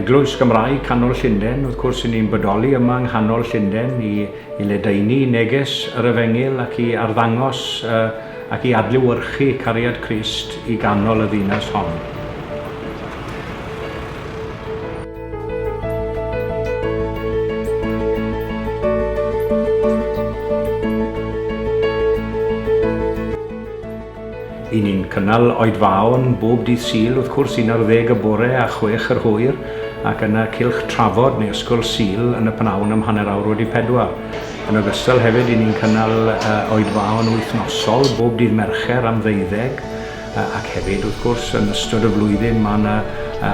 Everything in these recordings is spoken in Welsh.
Eglwys Gymraeg Canol Llundain, wrth gwrs ni'n bodoli yma yng nghanol Llundain i ledaeni neges yr Efengil ac i arddangos ac i adlewyrchu cariad Crist i ganol y ddinas hon. I ni'n cynnal oedfaon bob dydd Sul, wrth gwrs 11 y bore a 6 yr hwyr, ac yna cylch trafod neu ysgol Sul yn y pnawn am hanner awr wedi 4. Yn ogystal hefyd i ni'n cynnal oedfaon wythnosol bob dydd Mercher am 12, ac hefyd wrth gwrs yn ystod y flwyddyn mae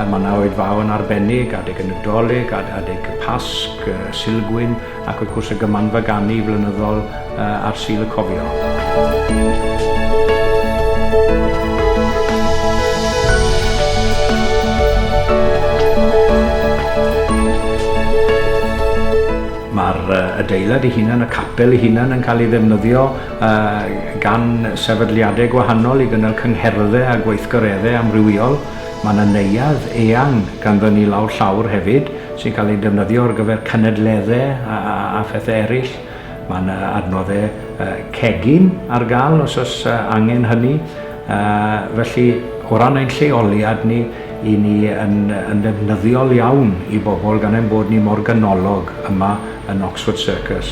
yna oedfaon arbennig, adeg y Nadolig, adeg y Pasg, Silgwyn, ac wrth gwrs y gymanfa ganu flynyddol ar Sul y Cofio. Mae'r adeilad ei hunan, y capel ei hunan yn cael ei ddefnyddio gan sefydliadau gwahanol i gynnal cyngherddau a gweithgareddau amrywiol. Mae yna neuadd eang ganddo ni lawr llawr hefyd sy'n cael ei defnyddio ar gyfer cenedleddau a phethau eraill. Mae yna adnoddau cegin ar gael os oes angen hynny. Felly o ran ein lleoliad ni, i ni yn ddefnyddiol iawn i bobl gan ein bod ni mor ganolog yma yn Oxford Circus.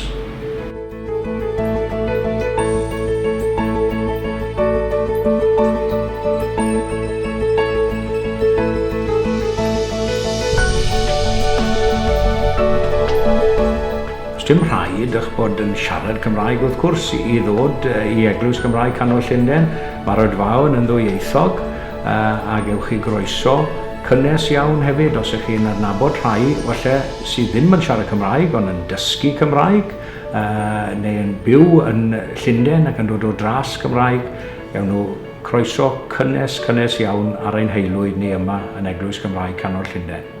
Dim rhaid eich bod yn siarad Cymraeg wrth gwrs i ddod i Eglwys Gymraeg Canol Llundain. Mae'r oedfaon yn ddwyieithog a gewch chi groeso cynnes iawn hefyd os ych chi'n adnabod rhai sydd ddim yn siarad Cymraeg ond yn dysgu Cymraeg neu yn byw yn Llundain ac yn dod o dras Cymraeg. Gawn nhw croeso cynnes iawn ar ein heilwyd ni yma yn Eglwys Gymraeg Canol Llundain.